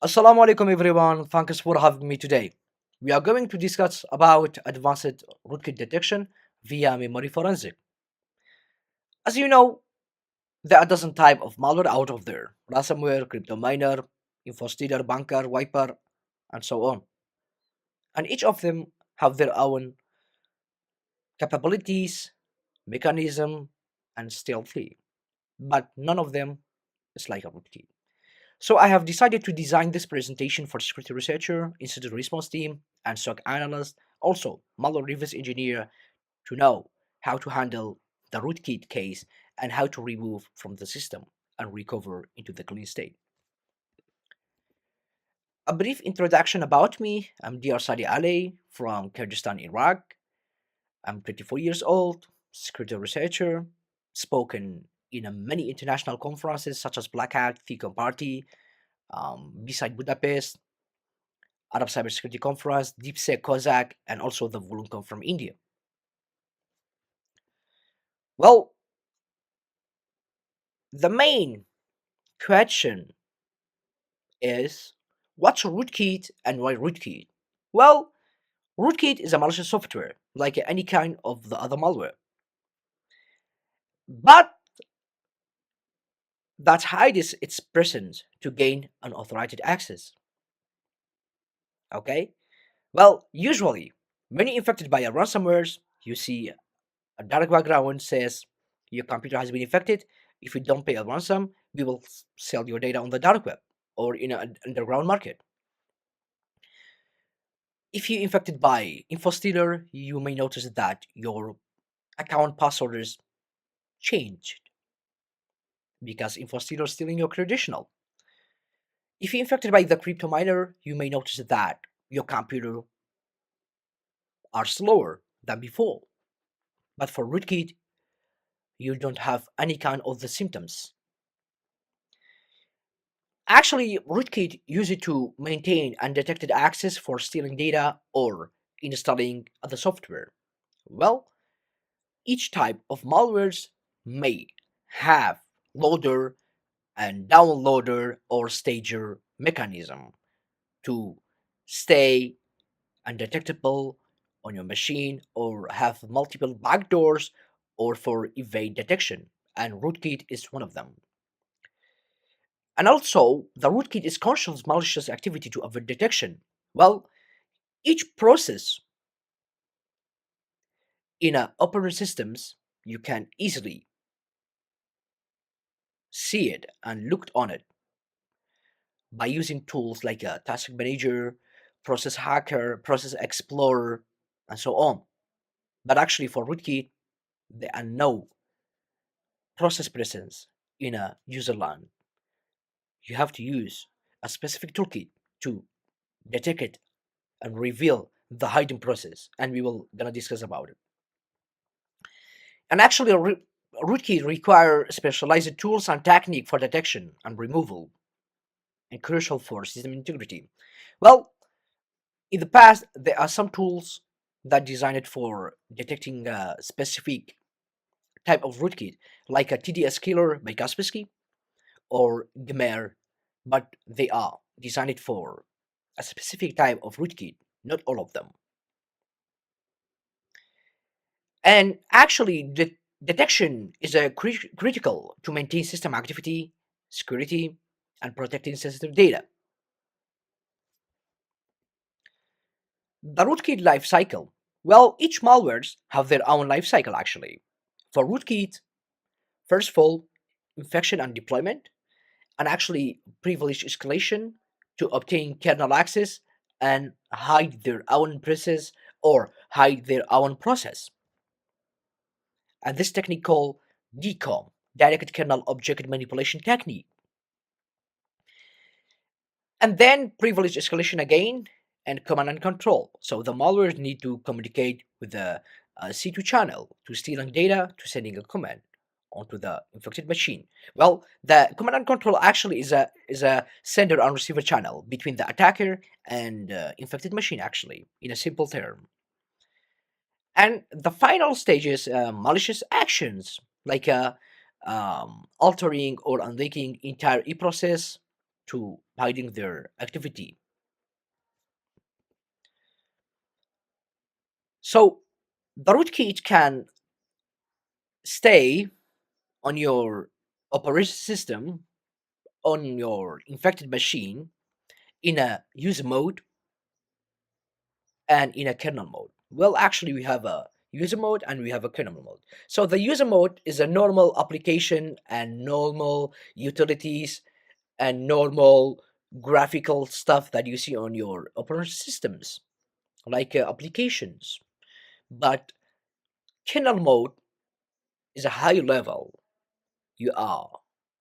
Assalamu alaikum everyone. Thanks for having me today. We are going to discuss about advanced rootkit detection via memory forensic. As you know, there are a dozen type of malware out of there: ransomware, crypto miner, infostealer, banker, wiper, and so on. And each of them have their own capabilities, mechanism, and stealthy. But none of them is like a rootkit. So I have decided to design this presentation for security researcher, incident response team, and SOC analyst, also malware reverse engineer, to know how to handle the rootkit case and how to remove from the system and recover into the clean state. A brief introduction about me. I'm Dr. Sadi Ali from Kyrgyzstan, Iraq. I'm 24 years old, security researcher, spoken in many international conferences such as Black Hat, Thecom Party, Beside Budapest, Arab Cybersecurity Conference, DeepSec COSAC, and also the Volcom from India. Well, the main question is what's rootkit and why rootkit? Well, rootkit is a malicious software like any kind of the other malware, but that hides its presence to gain unauthorized access. Okay? Well, usually, many infected by a ransomware, you see a dark background says your computer has been infected. If you don't pay a ransom, we will sell your data on the dark web or in an underground market. If you're infected by InfoStealer, you may notice that your account password is changed because InfoStealer is stealing your credential. If you're infected by the crypto miner, you may notice that your computer are slower than before. But for rootkit, you don't have any kind of the symptoms. Actually, rootkit use it to maintain undetected access for stealing data or installing other software. Well, each type of malwares may have loader and downloader or stager mechanism to stay undetectable on your machine or have multiple backdoors or for evade detection, and rootkit is one of them. And also, the rootkit is conscious malicious activity to avoid detection. Well, each process in a operating systems, you can easily see it and look on it by using tools like a task manager, process hacker, process explorer, and so on. But actually, for rootkit, there are no process presence in a user land. You have to use a specific toolkit to detect it and reveal the hidden process, and we will gonna discuss about it. And actually, rootkit require specialized tools and technique for detection and removal, and crucial for system integrity. Well, in the past, there are some tools that designed for detecting a specific type of rootkit, like a TDS killer by Kaspersky or Gmer, but they are designed for a specific type of rootkit, not all of them. And actually, detection is a critical to maintain system activity, security, and protecting sensitive data. The rootkit life cycle. Well, each malwares have their own life cycle actually. For rootkit, first of all, infection and deployment, and actually privilege escalation to obtain kernel access and hide their own process or hide their own process. And this technique called DCOM, direct kernel object manipulation technique. And then privilege escalation again and command and control. So the malwares need to communicate with the C2 channel to stealing data to sending a command onto the infected machine. Well, the command and control actually is a sender and receiver channel between the attacker and infected machine actually in a simple term. And the final stage is malicious actions like altering or unlinking entire e-process to hiding their activity. So the rootkit can stay on your operation system on your infected machine in a user mode and in a kernel mode. Well, actually, we have a user mode and we have a kernel mode. So the user mode is a normal application and normal utilities and normal graphical stuff that you see on your operating systems, like applications. But kernel mode is a high level. You are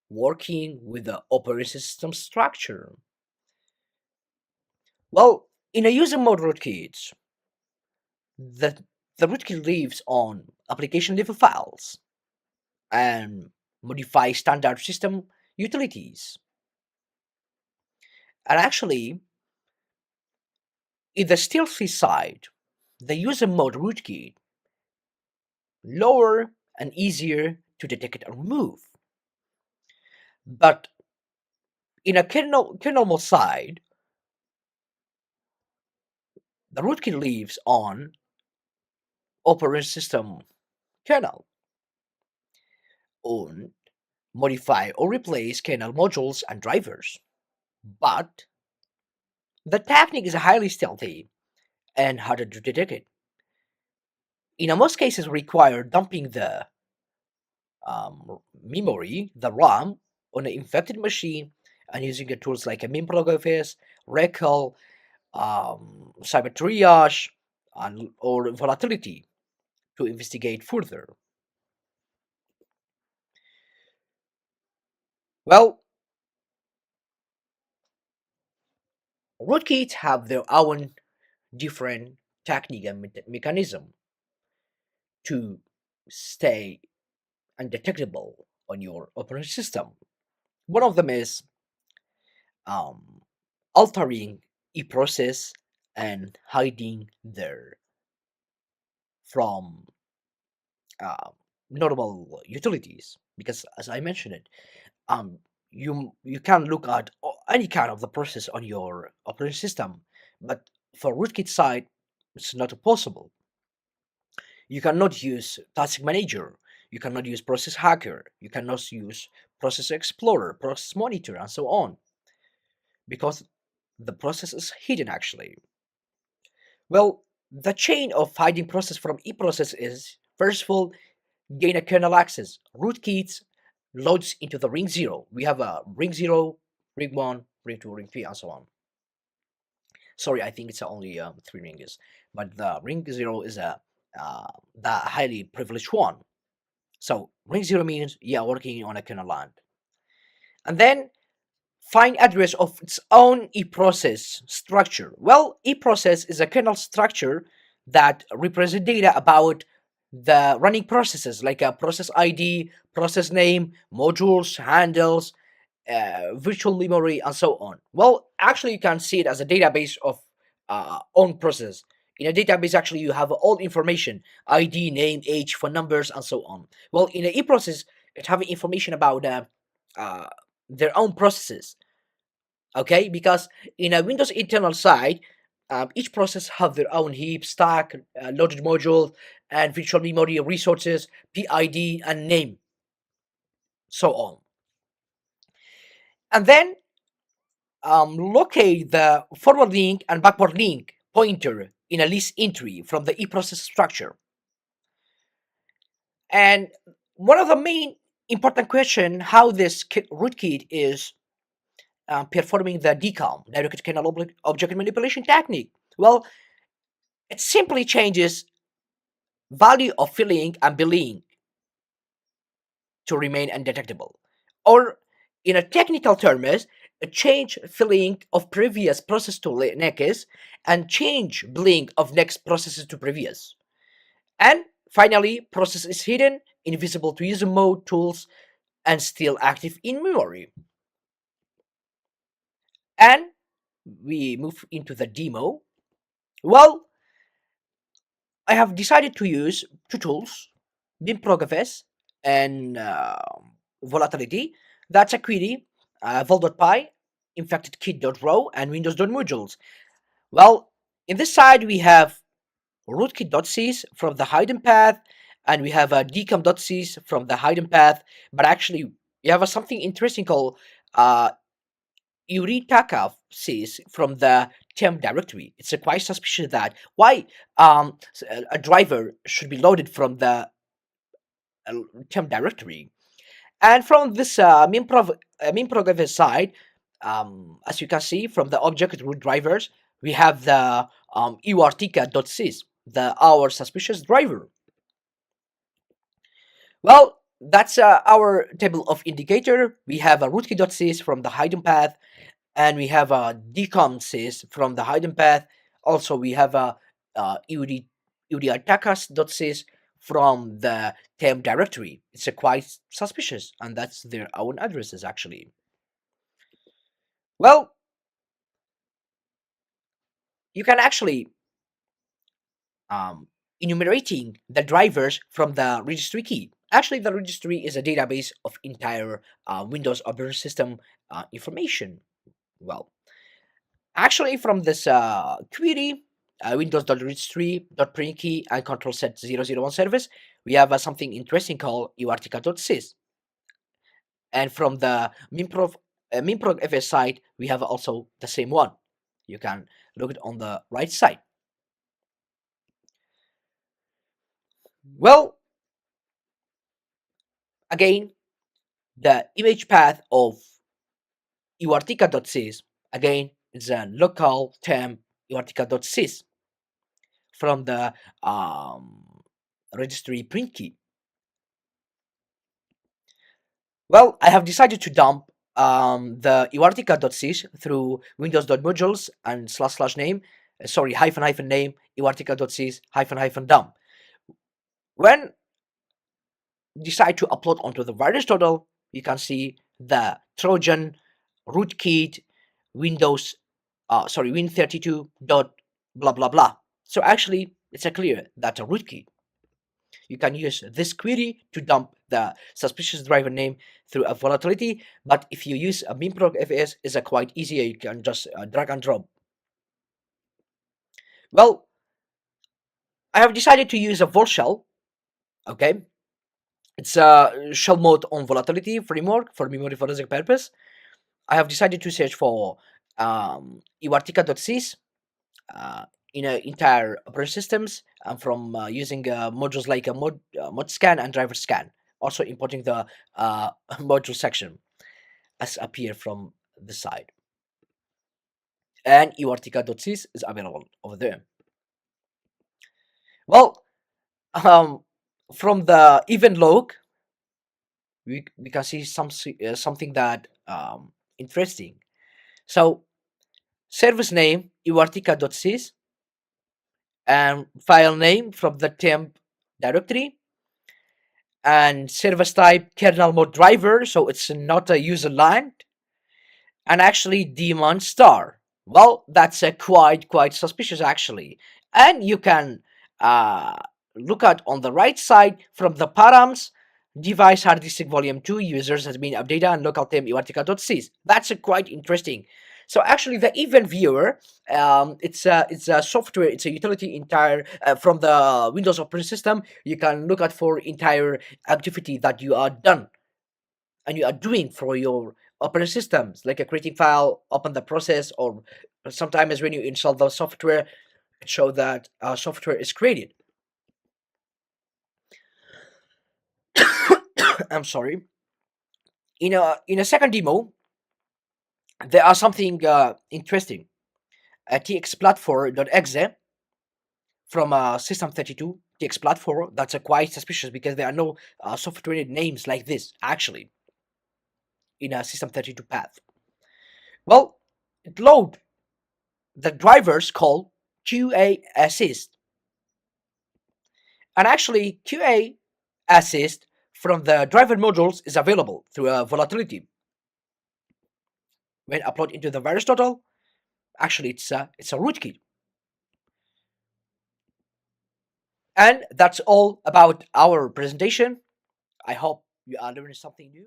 working with the operating system structure. Well, in a user mode rootkit, the, the rootkit lives on application level files and modify standard system utilities. And actually, in the stealthy side, the user mode rootkit lower and easier to detect and remove. But in a kernel mode side, the rootkit lives on operating system kernel on modify or replace kernel modules and drivers. But the technique is highly stealthy and harder to detect it. In most cases, require dumping the memory, the RAM, on an infected machine and using tools like a memprogfs, recall, cyber triage, and, or volatility to investigate further. Well, rootkits have their own different technique and mechanism to stay undetectable on your operating system. One of them is um, altering a process and hiding there from uh, normal utilities. Because as I mentioned it, um, you can look at any kind of the process on your operating system, but for rootkit side, it's not possible. You cannot use task manager. You cannot use process hacker. You cannot use process explorer, process monitor, and so on, because the process is hidden actually. Well, the chain of hiding process from e-process is first of all gain a kernel access. Rootkits loads into the ring zero. We have a ring zero, ring one, ring two, ring three, and so on. Sorry, I think it's only three rings, but the ring zero is the highly privileged one. So ring zero means yeah, working on a kernel land. And then find address of its own eProcess structure. Well, eProcess is a kernel structure that represents data about the running processes like a process ID, process name, modules, handles, virtual memory, and so on. Well, actually, you can see it as a database of own process. In a database, actually, you have all information: ID, name, age, phone numbers, and so on. Well, in an e-process, it have information about uh, their own processes. Okay, because in a Windows internal side, each process have their own heap, stack, loaded module, and virtual memory resources, PID, and name, so on. And then locate the forward link and backward link pointer in a list entry from the eProcess structure. And one of the main important question how this rootkit is performing the DCOM, direct kernel object manipulation technique. Well, it simply changes value of filling and billing to remain undetectable. Or in a technical terms, a change filling of previous process to next and change billing of next processes to previous. And finally, process is hidden, invisible to user mode tools, and still active in memory. And we move into the demo. Well, I have decided to use two tools, BIMprogfs and volatility. That's a query, vol.py, infected kit.row and windows.modules. Well, in this side, we have rootkit.sys from the hidden path, and we have a decom.sys from the hidden path. But actually, we have something interesting called uh, Euritaka sys from the temp directory. It's quite suspicious that why a driver should be loaded from the temp directory. And from this minprog side, as you can see from the object root drivers, we have the urtica.sys, our suspicious driver. Well, that's our table of indicator. We have a rootkit.sys from the hidden path, and we have a decom.sys from the hidden path. Also, we have a uriatakas.sys from the temp directory. It's quite suspicious, and that's their own addresses actually. Well, you can actually um, enumerating the drivers from the registry key. Actually, the registry is a database of entire Windows operating system information. Well, actually, from this query, windows.registry.print and control set 001 service, we have something interesting called uartica.sys. And from the minprog fs side, we have also the same one. You can look it on the right side. Well, again, the image path of uartica.sys, again, is a local temp uartica.sys from the registry print key. Well, I have decided to dump the uartica.sys through windows.modules and / name, sorry, hyphen name, uartica.sys hyphen dump. When decide to upload onto the virus total, you can see the Trojan rootkit Windows, Win32 dot blah blah blah. So actually, it's a clear that a rootkit. You can use this query to dump the suspicious driver name through a volatility, but if you use a minprog fs, it's a quite easier. You can just drag and drop. Well, I have decided to use a vol shell. Okay, it's a shell mode on volatility framework for memory forensic purpose. I have decided to search for iwartica.sys in entire operating systems, and from using modules like a mod scan and driver scan, also importing the module section as appear from the side. And iwartica.sys is available over there. Well, from the event log, we can see something that interesting. So service name iwartica.sys and file name from the temp directory, and service type kernel mode driver, so it's not a user line, and actually daemon star. Well, that's quite suspicious actually. And you can uh, look at on the right side from the params, device hard disk volume 2 users has been updated and local temp uartica.sys. That's quite interesting. So actually, the event viewer, it's a software, it's a utility entire from the Windows operating system. You can look at for entire activity that you are done and you are doing for your operating systems, like a creating file, open the process, or sometimes when you install the software, it show that software is created. I'm sorry. In a second demo, there are something interesting. A txplatform.exe from System32 TX platform. That's quite suspicious because there are no software names like this actually in a System32 path. Well, it load the drivers called QA assist, and actually QA assist from the driver modules is available through a volatility. When upload into the virus total, actually it's a rootkit. And that's all about our presentation. I hope you are learning something new.